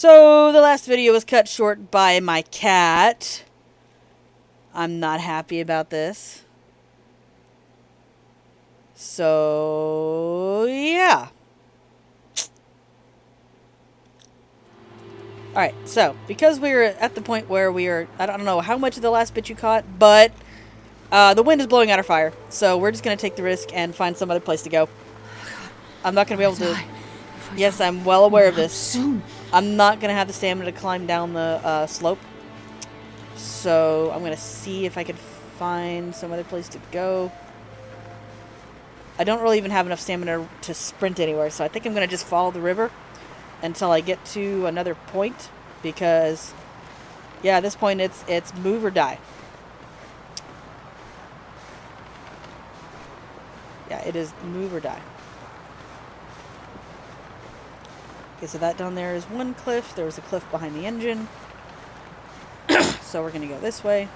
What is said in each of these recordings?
So, the last video was cut short by my cat. I'm not happy about this. So, yeah. Alright, so, because we're at the point where we are, I don't know how much of the last bit you caught, but the wind is blowing out our fire. So, we're just going to take the risk and find some other place to go. I'm not going to be able to... Yes, I'm well aware of this. Soon. I'm not going to have the stamina to climb down the slope. So, I'm going to see if I can find some other place to go. I don't really even have enough stamina to sprint anywhere, so I think I'm going to just follow the river until I get to another point, because, yeah, at this point it's move or die. Yeah, it is move or die. Okay, so that down there is one cliff. There was a cliff behind the engine. So we're going to go this way.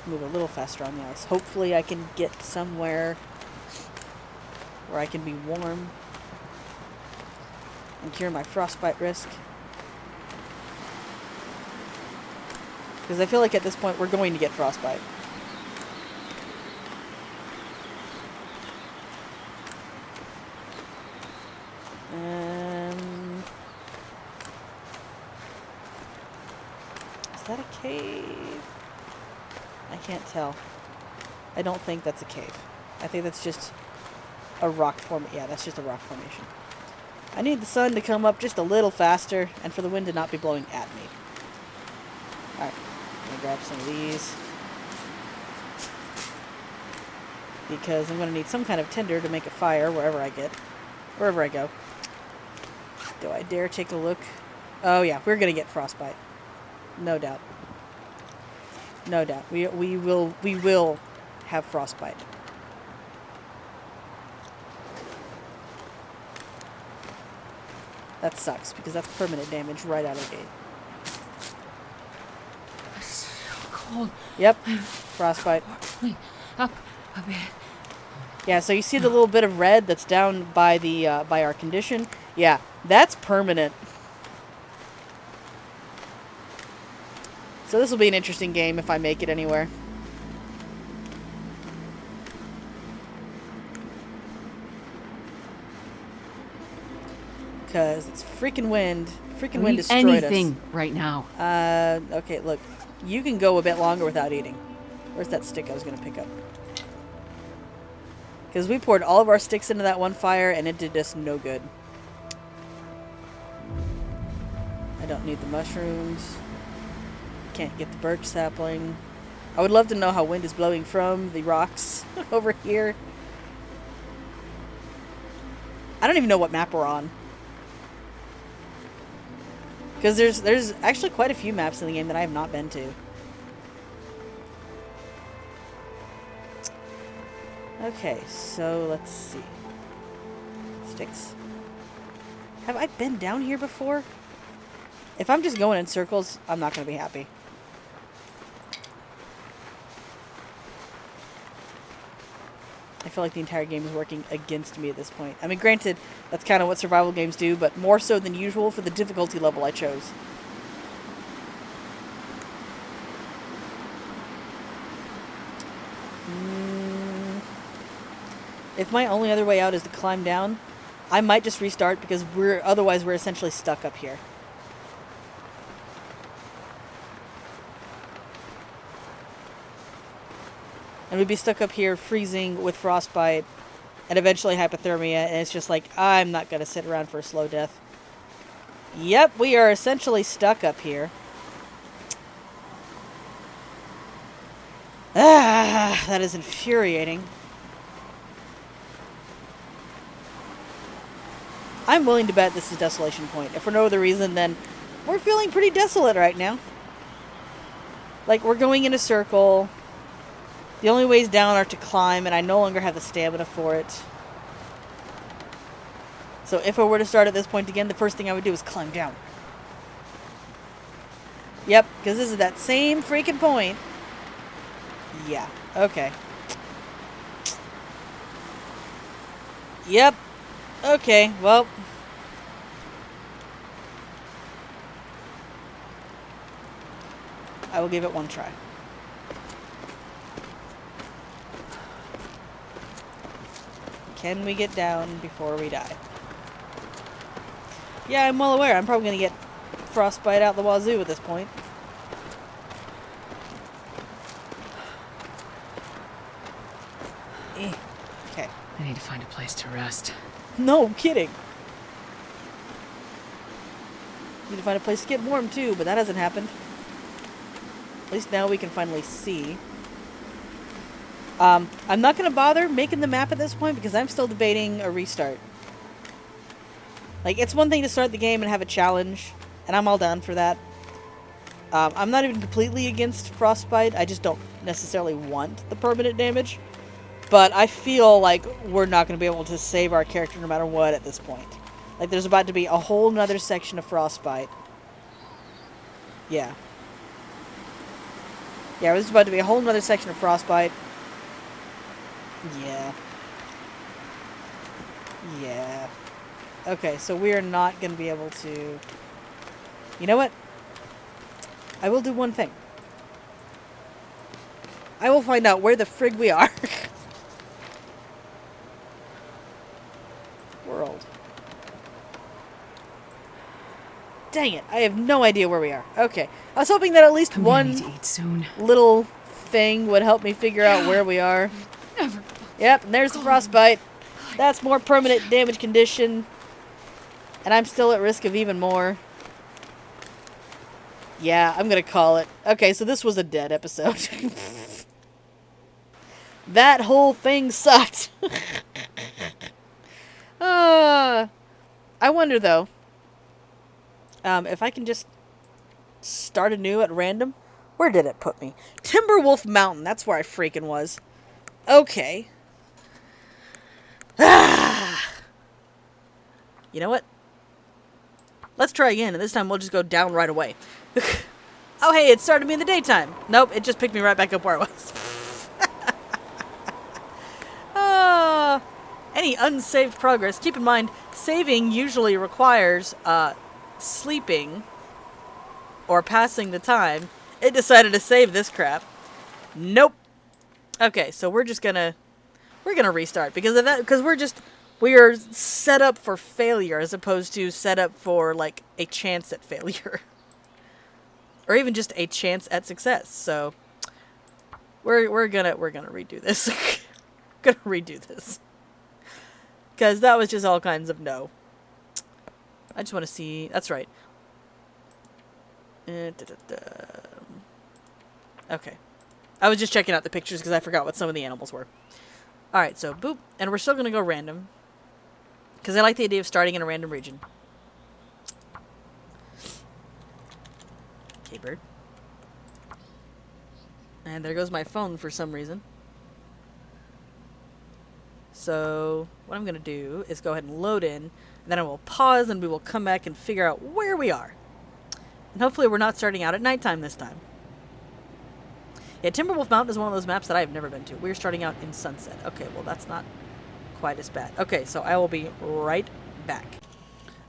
Move a little faster on the ice. Hopefully I can get somewhere where I can be warm and cure my frostbite risk. Because I feel like at this point we're going to get frostbite. Is that a cave? I can't tell. I don't think that's a cave. I think that's just a rock formation. Yeah, that's just a rock formation. I need the sun to come up just a little faster and for the wind to not be blowing at me. Alright, I'm going to grab some of these. Because I'm going to need some kind of tinder to make a fire wherever I go. Do I dare take a look? Oh yeah, we're going to get frostbite. No doubt. No doubt. We will have frostbite. That sucks, because that's permanent damage right out of the gate. It's so cold. Yep. Frostbite. Wait, up a bit. Yeah, so you see the little bit of red that's down by the by our condition? Yeah, that's permanent. So this will be an interesting game if I make it anywhere. Because it's freaking wind. Freaking wind destroyed anything right now. Okay, look. You can go a bit longer without eating. Where's that stick I was going to pick up? Because we poured all of our sticks into that one fire and it did us no good. I don't need the mushrooms. Can't get the birch sapling. I would love to know how wind is blowing from the rocks over here. I don't even know what map we're on. Because there's actually quite a few maps in the game that I have not been to. Okay, so let's see. Sticks. Have I been down here before? If I'm just going in circles, I'm not going to be happy. I feel like the entire game is working against me at this point. I mean, granted, that's kind of what survival games do, but more so than usual for the difficulty level I chose. If my only other way out is to climb down, I might just restart because otherwise we're essentially stuck up here. And we'd be stuck up here freezing with frostbite and eventually hypothermia, and it's just like, I'm not going to sit around for a slow death. Yep, we are essentially stuck up here. Ah, that is infuriating. I'm willing to bet this is Desolation Point. If for no other reason, then we're feeling pretty desolate right now. Like, we're going in a circle. The only ways down are to climb, and I no longer have the stamina for it. So if I were to start at this point again, the first thing I would do is climb down. Yep, because this is that same freaking point. Yeah, okay. Yep. Okay, well. I will give it one try. Can we get down before we die? Yeah, I'm well aware. I'm probably going to get frostbite out the wazoo at this point. Okay. I need to find a place to rest. No kidding. Need to find a place to get warm too, but that hasn't happened. At least now we can finally see. I'm not going to bother making the map at this point because I'm still debating a restart. Like, it's one thing to start the game and have a challenge, and I'm all down for that. I'm not even completely against frostbite. I just don't necessarily want the permanent damage. But I feel like we're not going to be able to save our character no matter what at this point. Like, there's about to be a whole nother section of frostbite. Yeah. Yeah, there's about to be a whole nother section of frostbite. Yeah. Yeah. Okay, so we are not going to be able to... You know what? I will do one thing. I will find out where the frig we are. World. Dang it, I have no idea where we are. Okay. I was hoping that at least I'm one gonna need to eat soon. little thing would help me figure out where we are. Never. Yep, and there's the frostbite. That's more permanent damage condition. And I'm still at risk of even more. Yeah, I'm gonna call it. Okay, so this was a dead episode. That whole thing sucked. I wonder, though, if I can just start anew at random. Where did it put me? Timberwolf Mountain. That's where I freaking was. Okay. You know what? Let's try again, and this time we'll just go down right away. Oh, hey, it started me in the daytime. Nope, it just picked me right back up where I was. Any unsaved progress. Keep in mind, saving usually requires sleeping or passing the time. It decided to save this crap. Nope. Okay, so we're gonna restart because of that. Because we are set up for failure as opposed to set up for like a chance at failure, or even just a chance at success. So we're gonna redo this. Gonna redo this because that was just all kinds of no. I just want to see. That's right. Okay. I was just checking out the pictures because I forgot what some of the animals were. Alright, so boop. And we're still going to go random. Because I like the idea of starting in a random region. Okay, bird. And there goes my phone for some reason. So, what I'm going to do is go ahead and load in. And then I will pause and we will come back and figure out where we are. And hopefully we're not starting out at nighttime this time. Yeah, Timberwolf Mountain is one of those maps that I have never been to. We're starting out in Sunset. Okay, well that's not quite as bad. Okay, so I will be right back.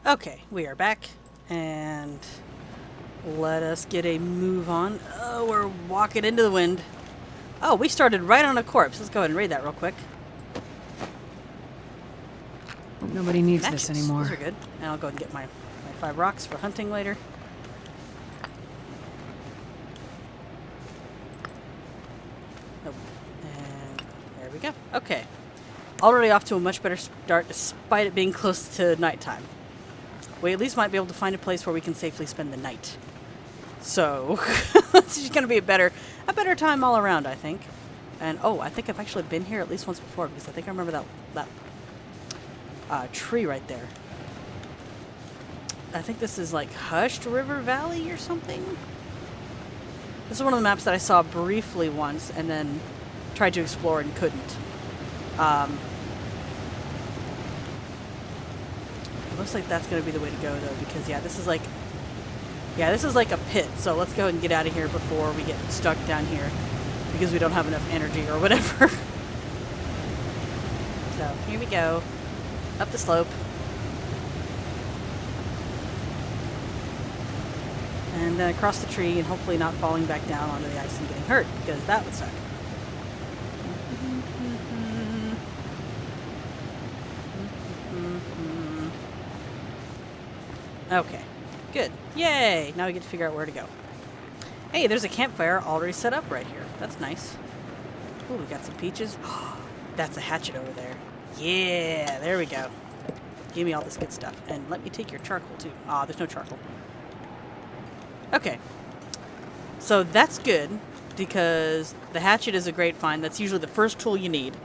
Okay, we are back. And let us get a move on. Oh, we're walking into the wind. Oh, we started right on a corpse. Let's go ahead and read that real quick. Hope nobody needs Matches. this anymore. Those are good. And I'll go and get my 5 rocks for hunting later. Nope. And there we go. Okay. Already off to a much better start despite it being close to nighttime. We at least might be able to find a place where we can safely spend the night. So, it's just going to be a better time all around, I think. And, oh, I think I've actually been here at least once before because I think I remember that tree right there. I think this is like Hushed River Valley or something. This is one of the maps that I saw briefly once and then tried to explore and couldn't. It looks like that's going to be the way to go though because this is like a pit. So let's go ahead and get out of here before we get stuck down here because we don't have enough energy or whatever. So here we go. Up the slope. And then across the tree, and hopefully not falling back down onto the ice and getting hurt, because that would suck. Okay, good. Yay! Now we get to figure out where to go. Hey, there's a campfire already set up right here. That's nice. Ooh, we got some peaches. That's a hatchet over there. Yeah, there we go. Give me all this good stuff. And let me take your charcoal, too. Aw, there's no charcoal. Okay. So that's good, because the hatchet is a great find. That's usually the first tool you need.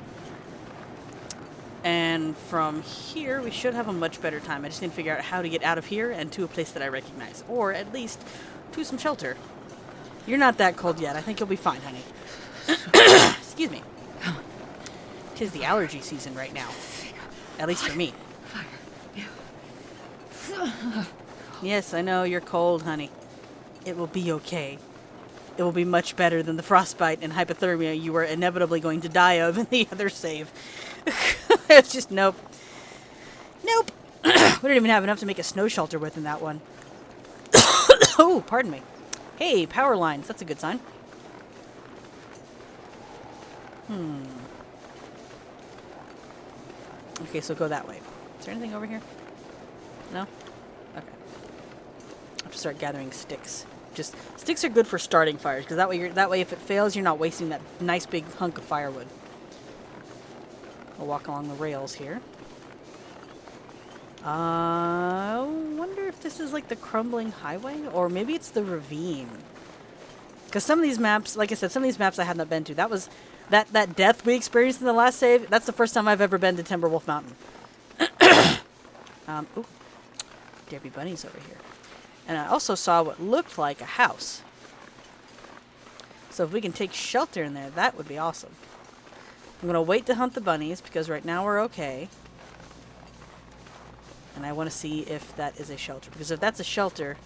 And from here, we should have a much better time. I just need to figure out how to get out of here and to a place that I recognize. Or at least to some shelter. You're not that cold yet. I think you'll be fine, honey. Excuse me. 'Tis the allergy season right now. At least for me. Yes, I know you're cold, honey. It will be okay. It will be much better than the frostbite and hypothermia you were inevitably going to die of in the other save. It's just nope. Nope. We don't even have enough to make a snow shelter with in that one. Oh, pardon me. Hey, power lines. That's a good sign. Okay, so go that way. Is there anything over here? No? Okay. I have to start gathering sticks. Just sticks are good for starting fires, because that way if it fails, you're not wasting that nice big hunk of firewood. We'll walk along the rails here. I wonder if this is like the crumbling highway, or maybe it's the ravine. Because some of these maps, like I said, some of these maps I have not been to. That was that death we experienced in the last save. That's the first time I've ever been to Timberwolf Mountain. Ooh, there be bunnies over here. And I also saw what looked like a house. So if we can take shelter in there, that would be awesome. I'm going to wait to hunt the bunnies, because right now we're okay. And I want to see if that is a shelter. Because if that's a shelter...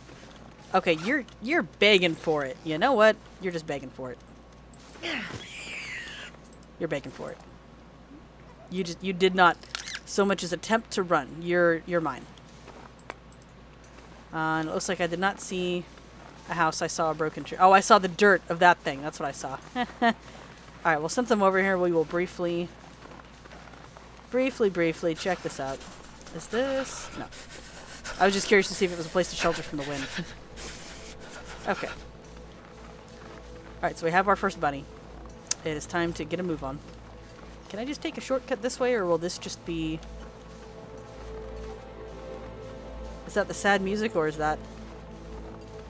Okay, you're begging for it. You know what? You're just begging for it. You're begging for it. You did not so much as attempt to run. You're mine. And it looks like I did not see a house. I saw a broken tree. Oh, I saw the dirt of that thing. That's what I saw. Alright, well, since I'm over here, we will briefly check this out. Is this? No. I was just curious to see if it was a place to shelter from the wind. Okay. Alright, so we have our first bunny. It is time to get a move on. Can I just take a shortcut this way, or will this just be... Is that the sad music, or is that...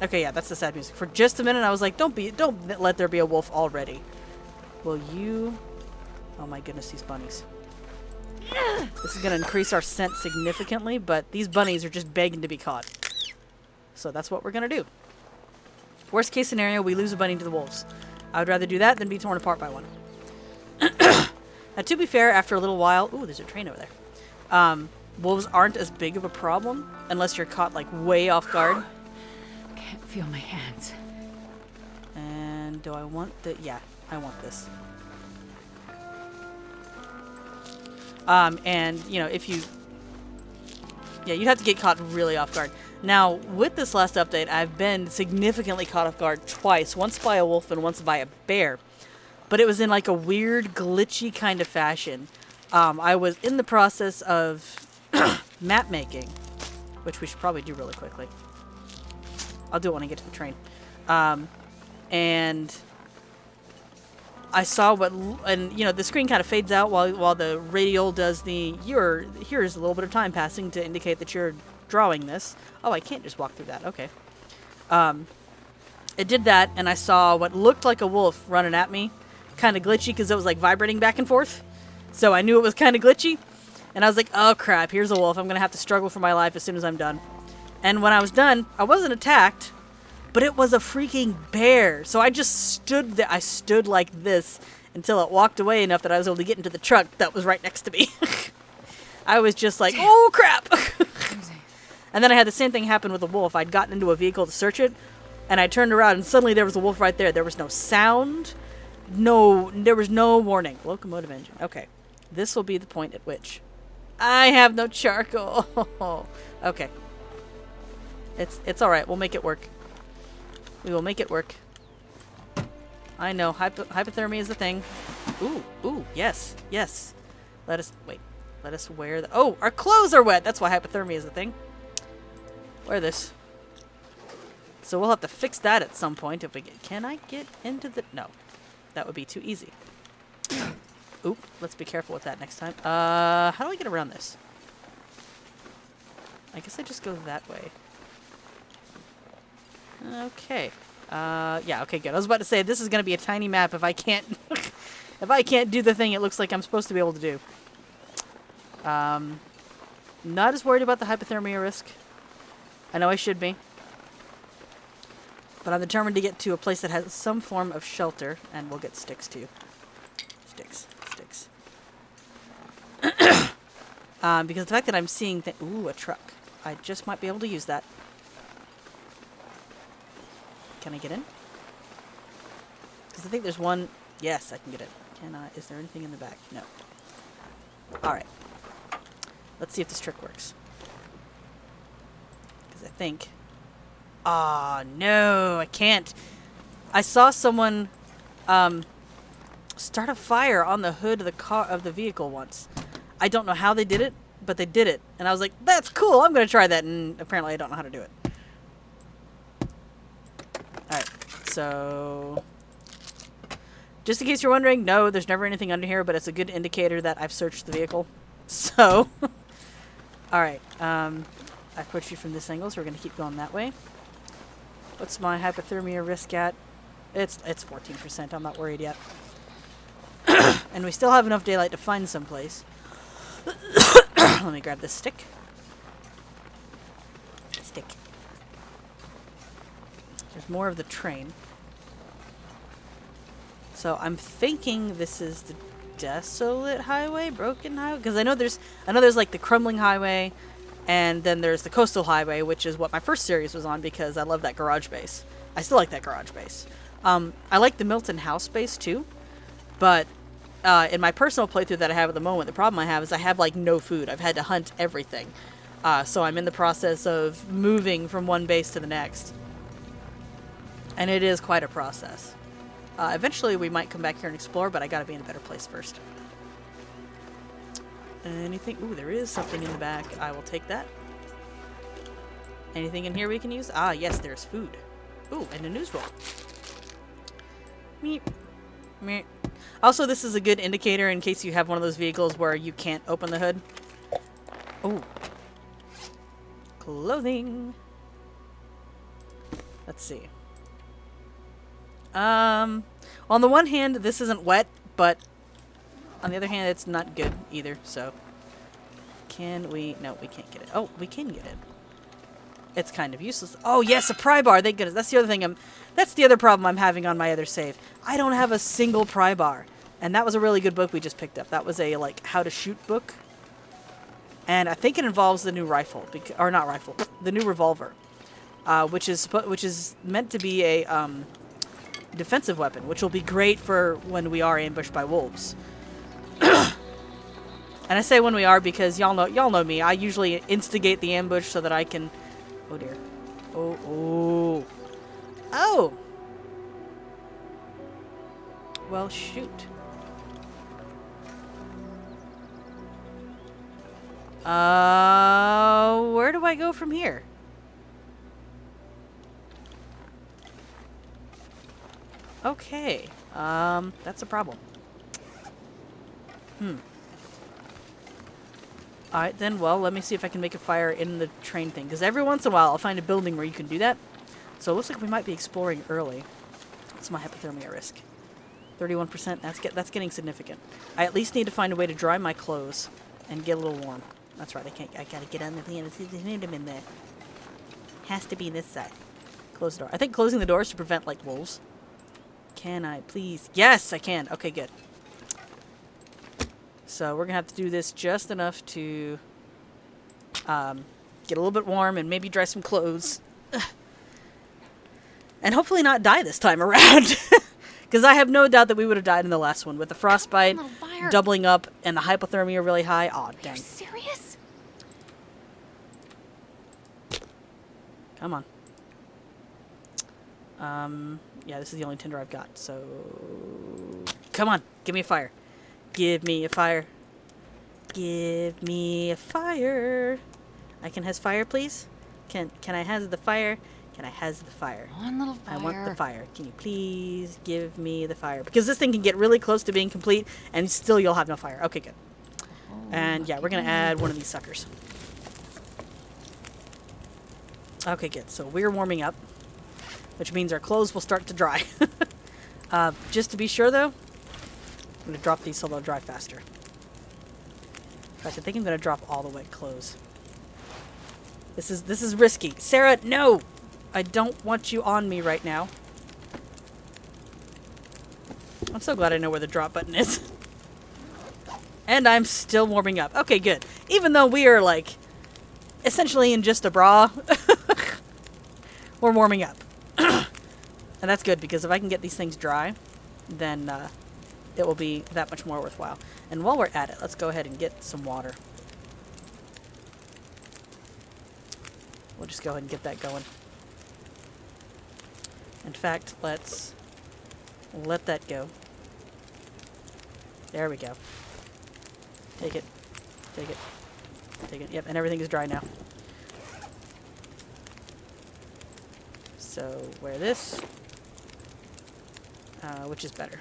Okay, yeah, that's the sad music. For just a minute, I was like, don't let there be a wolf already. Will you... Oh my goodness, these bunnies. This is going to increase our scent significantly, but these bunnies are just begging to be caught. So that's what we're going to do. Worst case scenario, we lose a bunny to the wolves. I would rather do that than be torn apart by one. Now, to be fair, after a little while... Ooh, there's a train over there. Wolves aren't as big of a problem unless you're caught, like, way off guard. Can't feel my hands. And do I want the... Yeah, I want this. And, you know, if you... Yeah, you'd have to get caught really off guard. Now, with this last update, I've been significantly caught off guard twice. Once by a wolf and once by a bear. But it was in, like, a weird, glitchy kind of fashion. I was in the process of map making, which we should probably do really quickly. I'll do it when I get to the train. And I saw what, and you know, the screen kind of fades out while the radial does the, here's a little bit of time passing to indicate that you're drawing this. Oh, I can't just walk through that. Okay. It did that, and I saw what looked like a wolf running at me. Kind of glitchy because it was like vibrating back and forth. So I knew it was kind of glitchy. And I was like, oh crap, here's a wolf. I'm going to have to struggle for my life as soon as I'm done. And when I was done, I wasn't attacked, but it was a freaking bear. So I just stood there. I stood like this until it walked away enough that I was able to get into the truck that was right next to me. I was just like, oh crap. And then I had the same thing happen with a wolf. I'd gotten into a vehicle to search it, and I turned around, and suddenly there was a wolf right there. There was no sound. There was no warning. Locomotive engine. Okay. This will be the point at which I have no charcoal. Okay. It's alright. We'll make it work. We will make it work. I know. Hypothermia is the thing. Ooh. Ooh. Yes. Yes. Let us... Wait. Let us wear the... Oh! Our clothes are wet! That's why hypothermia is the thing. Wear this. So we'll have to fix that at some point if we get... Can I get into the... No. That would be too easy. Oop. Let's be careful with that next time. How do I get around this? I guess I just go that way. Okay. Yeah, okay, good. I was about to say, this is going to be a tiny map if I can't... if I can't do the thing it looks like I'm supposed to be able to do. Not as worried about the hypothermia risk. I know I should be. But I'm determined to get to a place that has some form of shelter. And we'll get sticks, too. Sticks. Sticks. Because the fact that I'm seeing... Ooh, a truck. I just might be able to use that. Can I get in? Because I think there's one... Yes, I can get in. Can I... Is there anything in the back? No. Alright. Let's see if this trick works. Because I think... Ah, no, I can't. I saw someone start a fire on the hood of the car of the vehicle once. I don't know how they did it, but they did it. And I was like, that's cool, I'm going to try that. And apparently I don't know how to do it. Alright, so... Just in case you're wondering, no, there's never anything under here, but it's a good indicator that I've searched the vehicle. So... Alright, I approached you from this angle, so we're going to keep going that way. What's my hypothermia risk at? It's 14%. I'm not worried yet. And we still have enough daylight to find someplace. Let me grab this stick. Stick. There's more of the train. So I'm thinking this is the desolate highway, broken highway, because I know there's like the crumbling highway. And then there's the coastal highway, which is what my first series was on because I love that garage base. I still like that garage base. I like the Milton House base too, but in my personal playthrough that I have at the moment, the problem I have is I have like no food. I've had to hunt everything. So I'm in the process of moving from one base to the next. And it is quite a process. Eventually we might come back here and explore, but I gotta be in a better place first. Anything? Ooh, there is something in the back. I will take that. Anything in here we can use? Ah, yes, there's food. Ooh, and a news roll. Meep. Meep. Also, this is a good indicator in case you have one of those vehicles where you can't open the hood. Ooh. Clothing. Let's see. On the one hand, this isn't wet, but on the other hand, it's not good either, so... Can we... No, we can't get it. Oh, we can get it. It's kind of useless. Oh, yes, a pry bar. Thank goodness. That's the other thing That's the other problem I'm having on my other save. I don't have a single pry bar. And that was a really good book we just picked up. That was a, like, how to shoot book. And I think it involves the new rifle. Or not rifle. The new revolver. Which is meant to be a, defensive weapon. Which will be great for when we are ambushed by wolves. And I say when we are because y'all know me. I usually instigate the ambush so that I can... Oh dear. Oh, oh. Oh! Well, shoot. Where do I go from here? Okay. That's a problem. Alright then, well, let me see if I can make a fire in the train thing. Because every once in a while I'll find a building where you can do that. So it looks like we might be exploring early. What's my hypothermia risk? 31%. That's getting significant. I at least need to find a way to dry my clothes and get a little warm. That's right, I gotta get on the thing and need them in there. Has to be this side. Close the door. I think closing the door is to prevent, like, wolves. Can I please? Yes, I can. Okay, good. So we're gonna have to do this just enough to get a little bit warm and maybe dry some clothes. And hopefully not die this time around. Because I have no doubt that we would have died in the last one with the frostbite, fire. doubling up and the hypothermia really high. Aw, Are dang. you serious? Come on. Yeah, this is the only tinder I've got, so... Come on, give me a fire. Give me a fire. Give me a fire. I can has fire, please? Can I has the fire? Can I has the fire? One little fire. I want the fire. Can you please give me the fire? Because this thing can get really close to being complete, and still you'll have no fire. Okay, good. Oh, And yeah, we're going to add one of these suckers. Okay, good. So we're warming up, which means our clothes will start to dry. Just to be sure, though, I'm going to drop these so they'll dry faster. In fact, I think I'm going to drop all the wet clothes. This is risky. Sarah, no! I don't want you on me right now. I'm so glad I know where the drop button is. And I'm still warming up. Okay, good. Even though we are, like, essentially in just a bra, we're warming up. And that's good, because if I can get these things dry, then it will be that much more worthwhile. And while we're at it, let's go ahead and get some water. We'll just go ahead and get that going. In fact, let's let that go. There we go. Take it. Take it. Take it. Yep, and everything is dry now. So, wear this. Which is better?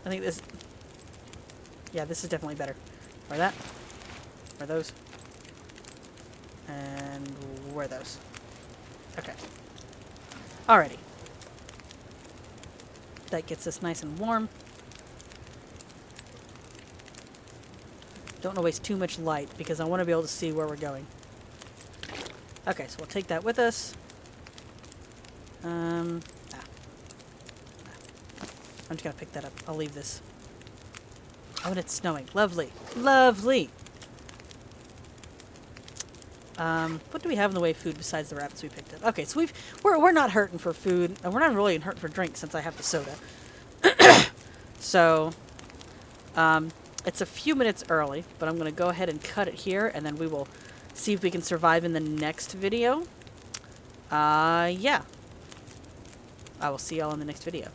I think this... Yeah, this is definitely better. Wear that. Wear those. And wear those. Okay. Alrighty. That gets us nice and warm. Don't want to waste too much light because I want to be able to see where we're going. Okay, so we'll take that with us. I'm just going to pick that up. I'll leave this. Oh, and it's snowing. Lovely. Lovely. What do we have in the way of food besides the rabbits we picked up? Okay, so we're not hurting for food, and we're not really hurting for drink since I have the soda. So, it's a few minutes early, but I'm going to go ahead and cut it here, and then we will see if we can survive in the next video. Yeah. I will see y'all in the next video.